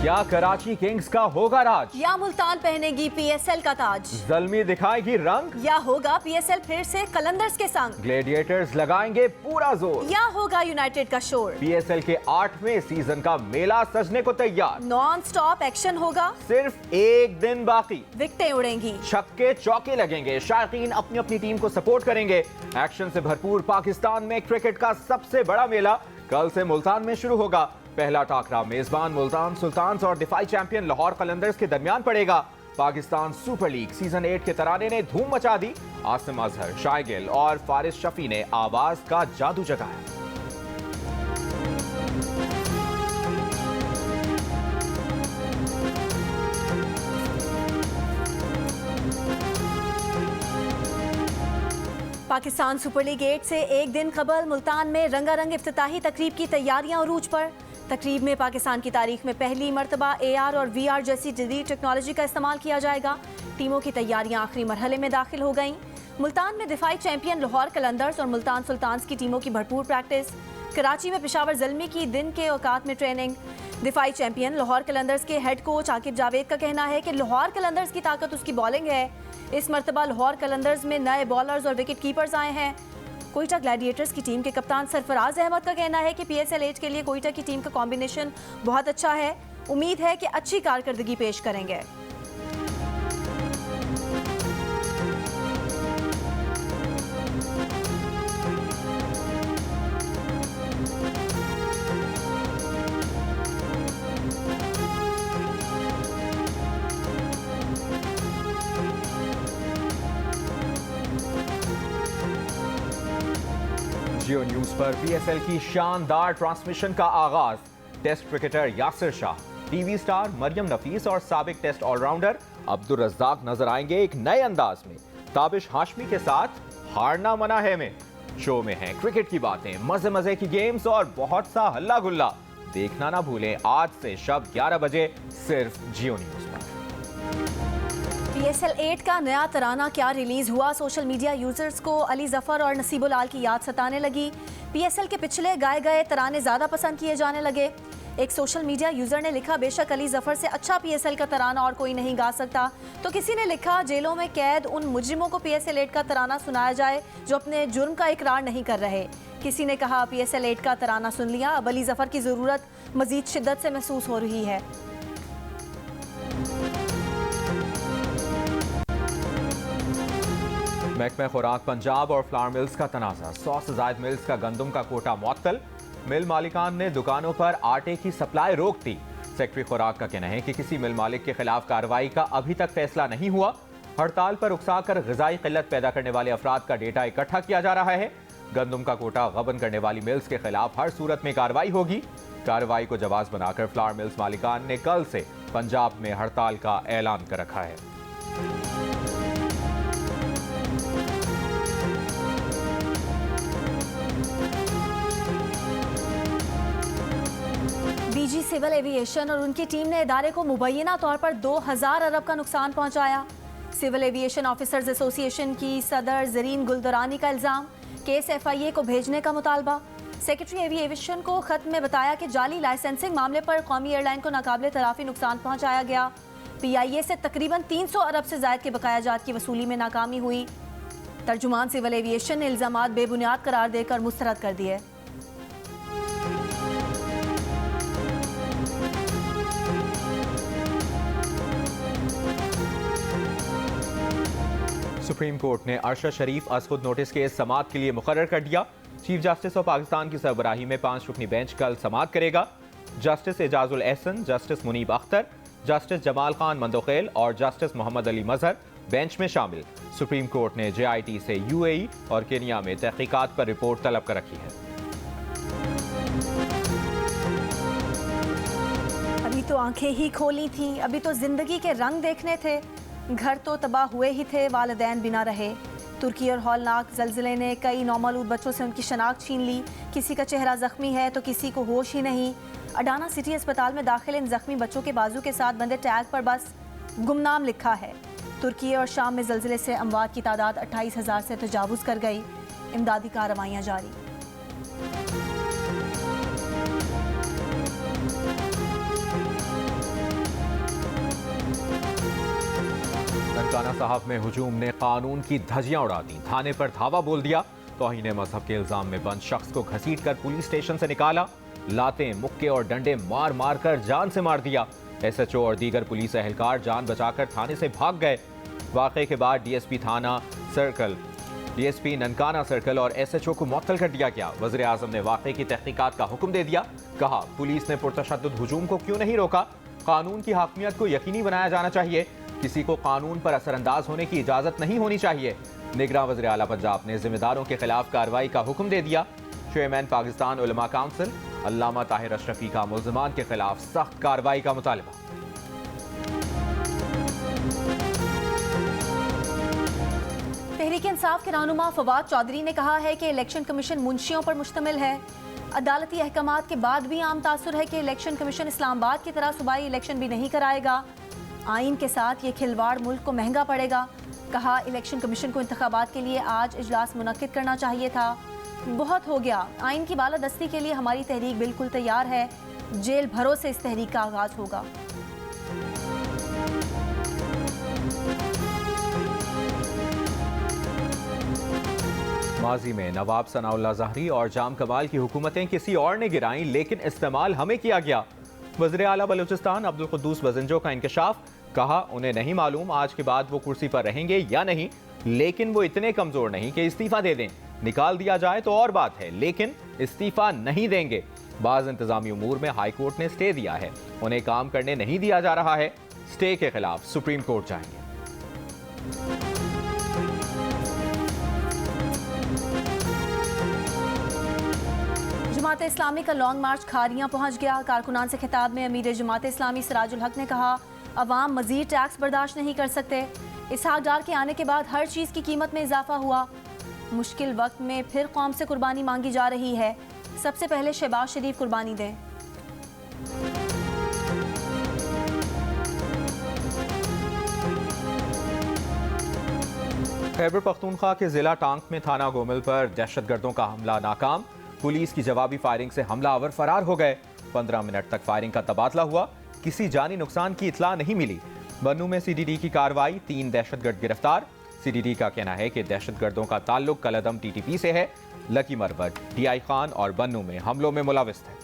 या कराची किंग्स का होगा राज, या मुल्तान पहनेगी पीएसएल का ताज, ज़ल्मी दिखाएगी रंग, या होगा पीएसएल फिर से कलंदर्स के संग, ग्लेडिएटर्स लगाएंगे पूरा जोर, या होगा यूनाइटेड का शोर। पीएसएल के 8वें सीजन का मेला सजने को तैयार, नॉन स्टॉप एक्शन होगा, सिर्फ एक दिन बाकी, विकेटें उड़ेंगी, छक्के चौके लगेंगे, शायकीन अपनी अपनी टीम को सपोर्ट करेंगे। एक्शन से भरपूर पाकिस्तान में क्रिकेट का सबसे बड़ा मेला कल से मुल्तान में शुरू होगा। पहला टाकरा मेजबान मुल्तान सुल्तान्स और डिफाई चैंपियन लाहौर कलंदर्स के दरमियान पड़ेगा। पाकिस्तान सुपर लीग सीजन 8 के तराने ने धूम मचा दी। आसिम अजहर, शायगिल और फारिस शफी ने आवाज का जादू जगाया। पाकिस्तान सुपर लीग 8 से एक दिन कबल मुल्तान में रंगारंग इफ्तिताही तकरीब की तैयारियां अरूज पर। तकरीब में पाकिस्तान की तारीख में पहली मरतबा AR और VR जैसी जदीद टेक्नोलॉजी का इस्तेमाल किया जाएगा। टीमों की तैयारियां आखिरी मरहले में दाखिल हो गईं। मुल्तान में दिफाई चैंपियन लाहौर कलंदर्स और मुल्तान सुल्तान्स की टीमों की भरपूर प्रैक्टिस। कराची में पेशावर ज़ल्मी की दिन के औकात में ट्रेनिंग। दिफाई चैंपियन लाहौर कलंदर्स के हेड कोच आकिब जावेद का कहना है कि लाहौर कलंदर्स की ताकत उसकी बॉलिंग है। इस मरतबा लाहौर कलंदर्स में नए बॉलर्स और विकेट कीपर्स आए हैं। कोयटा ग्लैडिएटर्स की टीम के कप्तान सरफराज अहमद का कहना है कि PSL 8 के लिए कोयटा की टीम का कॉम्बिनेशन बहुत अच्छा है। उम्मीद है कि अच्छी कारकर्दगी पेश करेंगे। जियो न्यूज पर PSL की शानदार ट्रांसमिशन का आगाज। Test cricketer Yasir Shah, TV star Mariam Nafees और साबिक टेस्ट ऑलराउंडर अब्दुल रज्जाक नजर आएंगे एक नए अंदाज में। ताबिश हाशमी के साथ हारना मना है में शो में है क्रिकेट की बातें, मजे मजे की गेम्स और बहुत सा हल्ला गुल्ला। देखना ना भूलें आज से शब 11 बजे सिर्फ जियो न्यूज पर। PSL 8 का नया तराना क्या रिलीज हुआ। सोशल मीडिया यूजर्स को अली जफर और नसीबुल आल की याद सताने लगी। PSL के पिछले गाए गए तराने ज्यादा पसंद किए जाने लगे। एक सोशल मीडिया यूजर ने लिखा, बेशक अली जफर से अच्छा PSL का तराना और कोई नहीं गा सकता। तो किसी ने लिखा, जेलों में कैद उन मुजरिमों को PSL 8 का तराना सुनाया जाए जो अपने जुर्म का इकरार नहीं कर रहे। किसी ने कहा, PSL 8 का तराना सुन लिया, अब अली जफर की जरूरत मजीद शिद्दत से महसूस हो रही है। महकमा खुराक पंजाब और फ्लावर मिल्स का तनाज़ा। 100 से ज़ायद मिल्स का गंदम का कोटा मुअत्तल। मिल मालिकान ने दुकानों पर आटे की सप्लाई रोक दी। सेक्रेटरी खुराक का कहना है कि किसी मिल मालिक के खिलाफ कार्रवाई का अभी तक फैसला नहीं हुआ। हड़ताल पर उकसाकर ग़िज़ाई क़िल्लत पैदा करने वाले अफराद का डेटा इकट्ठा किया जा रहा है। गंदम का कोटा गबन करने वाली मिल्स के खिलाफ हर सूरत में कार्रवाई होगी। कार्रवाई को जवाब बनाकर फ्लावर मिल्स मालिकान ने कल से पंजाब में हड़ताल का ऐलान कर रखा है। DG सिविल एविएशन और उनकी टीम ने इदारे को मुबैना तौर पर 2000 अरब का नुकसान पहुंचाया। सिविल एविएशन ऑफिसर्स एसोसिएशन की सदर जरीन गुलदरानी का इल्जाम, केस FIA को भेजने का मुतालबा। सेक्रेटरी एविएशन को खत में बताया कि जाली लाइसेंसिंग मामले पर कौमी एयरलाइन को नाकाबिले तराफी नुकसान पहुंचाया गया। PIA से तकरीबन 300 अरब से जायद के बकाया जात की वसूली में नाकामी हुई। तर्जुमान सिविल एविएशन ने इल्जामात बेबुनियाद करार देकर मुस्तरद कर दिए। सुप्रीम कोर्ट ने अरशद शरीफ असखुद नोटिस केस समाअत के लिए मुकर्रर कर दिया। चीफ जस्टिस ऑफ पाकिस्तान की सरबराही में 5 रुकनी बेंच कल समाअत करेगा। Justice Ijazul Ahsan, justice Munib Akhtar, justice Jamal Khan Mandokhel और जस्टिस मोहम्मद अली मजहर बेंच में शामिल। सुप्रीम कोर्ट ने JIT से UAE और केनिया में तहकीकात पर रिपोर्ट तलब कर रखी है। अभी तो आंखें ही खोली थी, अभी तो जिंदगी के रंग देखने थे। घर तो तबाह हुए ही थे, वालिदैन बिना रहे। तुर्की और हौलनाक ज़लज़ले ने कई नौमौलूद बच्चों से उनकी शनाख्त छीन ली। किसी का चेहरा ज़ख्मी है तो किसी को होश ही नहीं। अडाना सिटी अस्पताल में दाखिल इन जख्मी बच्चों के बाजू के साथ बंदे टैग पर बस गुमनाम लिखा है। तुर्की और शाम में ज़लज़ले से अमवात की तादाद 28,000 से तजावुज़ कर गई। इमदादी कार्रवाइयाँ जारी। थाना साहब में हुजूम ने कानून की धज्जियां उड़ा दी। थाने पर धावा बोल दिया। तौहीन मजहब के इल्जाम में बंद शख्स को घसीट कर पुलिस स्टेशन से निकाला। लाते, मुक्के और डंडे मार मार कर जान से मार दिया। SHO और दीगर पुलिस एहलकार जान बचाकर थाने से भाग गए। वाक़े के बाद DSP ननकाना सर्कल और SHO को मुअत्तल कर दिया गया। वज़ीर आज़म ने वाक़े की तहक़ीक़ात का हुक्म दे दिया। कहा, पुलिस ने पुरतशद्दुद हुजूम को क्यों नहीं रोका? कानून की हाकमियत को यकीनी बनाया जाना चाहिए। किसी को कानून पर असरअंदाज होने की इजाज़त नहीं होनी चाहिए। निगरान वज़ीर आला पंजाब ने जिम्मेदारों के खिलाफ कार्रवाई का हुक्म दे दिया। चेयरमैन पाकिस्तान उलमा काउंसिल अल्लामा ताहिर अशरफी का मुल्ज़िमान के खिलाफ सख्त कार्रवाई का मुतालबा। तहरीक इंसाफ के रहनुमा फवाद चौधरी ने कहा है कि इलेक्शन कमीशन मुंशियों पर मुश्तमिल है। अदालती अहकामात के बाद भी आम तासुर है कि इलेक्शन कमीशन इस्लामाबाद की तरह सूबाई इलेक्शन भी नहीं कराएगा। आइन के साथ ये खिलवाड़ मुल्क को महंगा पड़ेगा। कहा, इलेक्शन कमीशन को इंतखाबात के लिए आज इजलास मुनक्किद करना चाहिए था। बहुत हो गया। आइन की बालादस्ती के लिए हमारी तहरीक बिल्कुल तैयार है। जेल भरों से इस तहरीक का आगाज होगा। माजी में नवाब सनाउल्लाह ज़हरी और जाम कमाल की हुकूमतें किसी और ने गिराई, लेकिन इस्तेमाल हमें किया गया। वज़ीर आला बलूचिस्तान अब्दुल कुद्दूस वज़ंजो का इंकशाफ। कहा, उन्हें नहीं मालूम आज के बाद वो कुर्सी पर रहेंगे या नहीं, लेकिन वो इतने कमजोर नहीं कि इस्तीफा दे दें। निकाल दिया जाए तो और बात है, लेकिन इस्तीफा नहीं देंगे। बाज़ इंतजामी उमूर में हाई कोर्ट ने स्टे दिया है, उन्हें काम करने नहीं दिया जा रहा है। स्टे के खिलाफ सुप्रीम कोर्ट जाएंगे। जमात इस्लामी का लॉन्ग मार्च खारियां पहुंच गया। कारकुनान से खिताब में अमीर जमात इस्लामी सिराजुल हक ने कहा, अवाम मजीद टैक्स बर्दाश्त नहीं कर सकते। इसहाक डार के आने के बाद हर चीज़ की कीमत में इजाफा हुआ। मुश्किल वक्त में फिर कौम से कुर्बानी मांगी जा रही है। सबसे पहले शहबाज शरीफ कुर्बानी दें। खैबर पख्तूनख्वा के जिला टांक में थाना गोमिल पर दहशतगर्दों का हमला नाकाम। पुलिस की जवाबी फायरिंग से हमलावर फरार हो गए। 15 मिनट तक फायरिंग का तबादला हुआ। किसी जानी नुकसान की इतला नहीं मिली। बन्नू में CDD की कार्रवाई, 3 दहशतगर्द गिरफ्तार। CDD का कहना है कि दहशतगर्दों का ताल्लुक कलअदम TTP से है। लकी मरवत, DI खान और बन्नू में हमलों में मुलविस थे।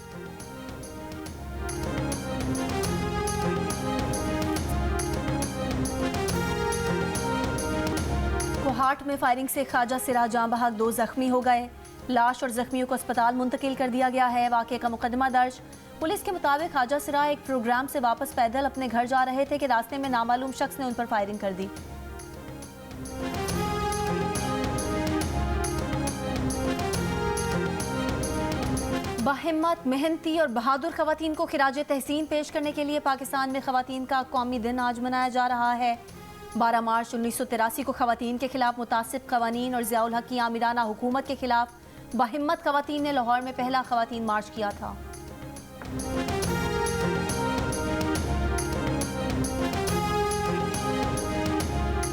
कोहाट में फायरिंग से ख्वाजा सिराज जां बहक 2 जख्मी हो गए। लाश और जख्मियों को अस्पताल मुंतकिल कर दिया गया है। वाक़े का मुकदमा दर्ज। पुलिस के मुताबिक ख्वाजा सिराज एक प्रोग्राम से वापस पैदल अपने घर जा रहे थे कि रास्ते में नामालूम शख्स ने उन पर फायरिंग कर दी। बाहिम्मत, मेहनती और बहादुर खवातीन को खिराजे तहसीन पेश करने के लिए पाकिस्तान में खवातीन का कौमी दिन आज मनाया जा रहा है। 12 मार्च 1983 को खवातीन के खिलाफ मुतासिब कवानीन और ज़ियाउल हक की आमिराना हुकूमत के खिलाफ बाहिम्मत खवातीन ने लाहौर में पहला खवातीन मार्च किया था।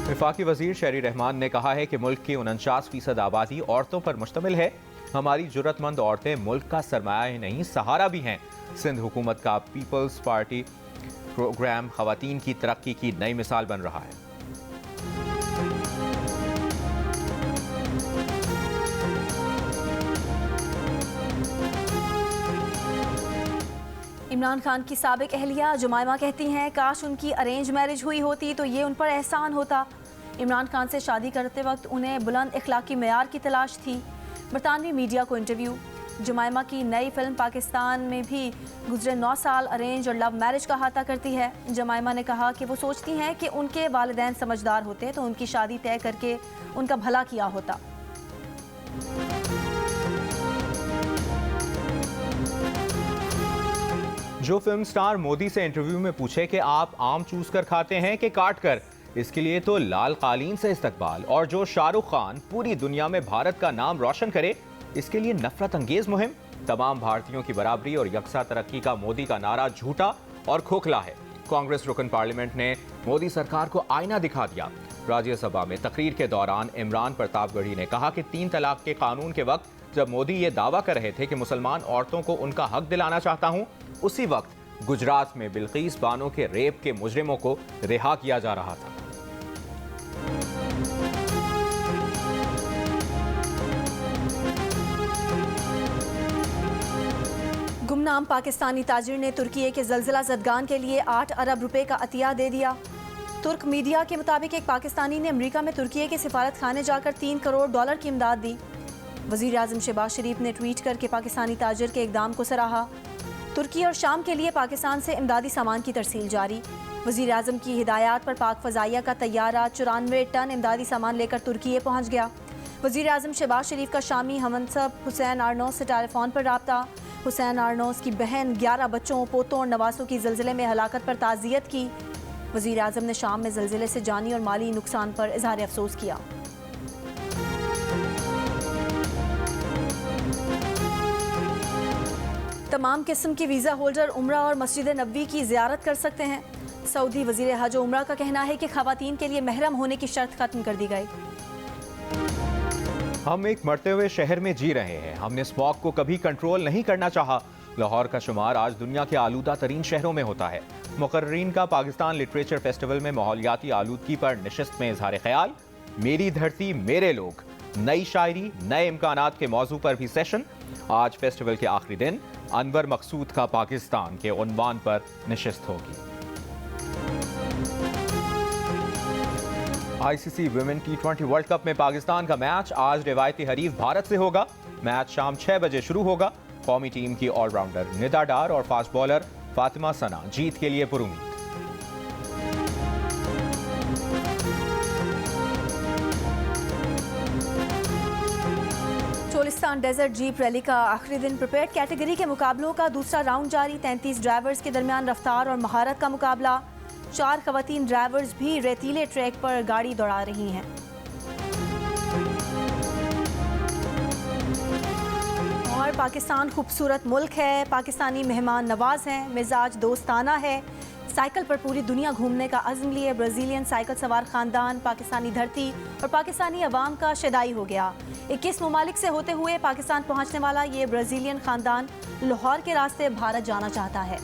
वफाकी वजीर शहरी रहमान ने कहा है कि मुल्क की 49% आबादी औरतों पर मुश्तमिल है। हमारी जुर्रतमंद औरतें मुल्क का सरमाया ही नहीं, सहारा भी हैं। सिंध हुकूमत का पीपल्स पार्टी प्रोग्राम खवातीन की तरक्की की नई मिसाल बन रहा है। इमरान खान की साबिक अहलिया जुमाइमा कहती हैं, काश उनकी अरेंज मैरिज हुई होती तो ये उन पर एहसान होता। इमरान खान से शादी करते वक्त उन्हें बुलंद इखलाकी मेयार की तलाश थी। बरतानवी मीडिया को इंटरव्यू। जुमाइमा की नई फिल्म पाकिस्तान में भी गुजरे 9 साल अरेंज और लव मैरिज का अहाता करती है। जुमाइमा ने कहा कि वो सोचती हैं कि उनके वालिदैन समझदार होते तो उनकी शादी तय करके उनका भला किया होता। जो फिल्म स्टार मोदी से इंटरव्यू में पूछे कि आप आम चूस कर खाते हैं कि काट कर, इसके लिए तो लाल कालीन से इस्तकबाल। और जो शाहरुख खान पूरी दुनिया में भारत का नाम रोशन करे, इसके लिए नफरत अंगेज मुहिम। तमाम भारतीयों की बराबरी और यकसा तरक्की का मोदी का नारा झूठा और खोखला है। कांग्रेस रुकन पार्लियामेंट ने मोदी सरकार को आईना दिखा दिया। राज्यसभा में तकरीर के दौरान इमरान प्रतापगढ़ी ने कहा कि 3 तलाक के कानून के वक्त जब मोदी ये दावा कर रहे थे कि मुसलमान औरतों को उनका हक दिलाना चाहता हूं, उसी वक्त गुजरात में बिल्किस बानो के रेप के मुजरिमों को रिहा किया जा रहा था। गुमनाम पाकिस्तानी ताजिर ने तुर्की के ज़लज़ला ज़दगान के लिए 8 अरब रुपए का अतिया दे दिया। तुर्क मीडिया के मुताबिक एक पाकिस्तानी ने अमेरिका में तुर्की के सिफारत खाने जाकर 3 करोड़ डॉलर की इमदाद दी। वज़ीर आज़म शहबाज शरीफ ने ट्वीट करके पाकिस्तानी ताजिर के इक़दाम को सराहा। तुर्की और शाम के लिए पाकिस्तान से इमदादी सामान की तरसील जारी। वज़ीर आज़म की हिदायत पर पाक फ़ज़ाइया का तैयारा 94 टन इमदादी सामान लेकर तुर्की पहुँच गया। वज़ीर आज़म शहबाज शरीफ का शामी हमनसब हुसैन आर्नोस से टेलीफोन पर रब्ता। हुसैन आर्नोस की बहन 11 बच्चों, पोतों और नवासों की ज़लज़ले में हलाकत पर ताज़ियत की। वज़ीर आज़म ने शाम में ज़लज़ले से जानी और माली नुकसान पर इज़हार अफसोस किया। तमाम किस्म की वीज़ा होल्डर उम्रा और मस्जिद नबवी की ज़ियारत कर सकते हैं। सऊदी वज़ीर हज और उम्रा का कहना है कि ख़वातीन के लिए महरम होने की शर्त खत्म कर दी गई। हम एक मरते हुए शहर में जी रहे हैं। हमने स्मॉग को कभी कंट्रोल नहीं करना चाहा। लाहौर का शुमार आज दुनिया के आलूदा तरीन शहरों में होता है। मुकर्रीन का पाकिस्तान लिटरेचर फेस्टिवल में माहौलियाती आलूदगी पर नशिस्त में इजहार ख्याल। मेरी धरती मेरे लोग, नई शायरी, नए इम्कानात के मौजू पर भी सेशन। आज फेस्टिवल के आखिरी दिन अनवर मकसूद का पाकिस्तान के उन्वान पर नशिस्त होगी। ICC women T20 world cup में पाकिस्तान का मैच आज रिवायती हरीफ भारत से होगा। मैच शाम 6 बजे शुरू होगा। कौमी टीम की ऑलराउंडर निदा डार और फास्ट बॉलर फातिमा सना जीत के लिए पुरुमीद। चोलिस्तान डेजर्ट जीप रैली का आखिरी दिन प्रिपेयर्ड कैटेगरी के मुकाबलों का दूसरा राउंड जारी। 33 ड्राइवर्स के दरमियान रफ्तार और महारत का मुकाबला। 4 खवातीन ड्राइवर्स भी रेतीले ट्रैक पर गाड़ी दौड़ा रही हैं। और पाकिस्तान खूबसूरत मुल्क है, पाकिस्तानी मेहमान नवाज हैं, मिजाज दोस्ताना है। साइकिल पर पूरी दुनिया घूमने का अज़्म लिए ब्राज़ीलियन साइकिल सवार ख़ानदान पाकिस्तानी धरती और पाकिस्तानी अवाम का शदाई हो गया। 21 ममालिक से होते हुए पाकिस्तान पहुँचने वाला ये ब्राज़ीलियन ख़ानदान लाहौर के रास्ते भारत जाना चाहता है।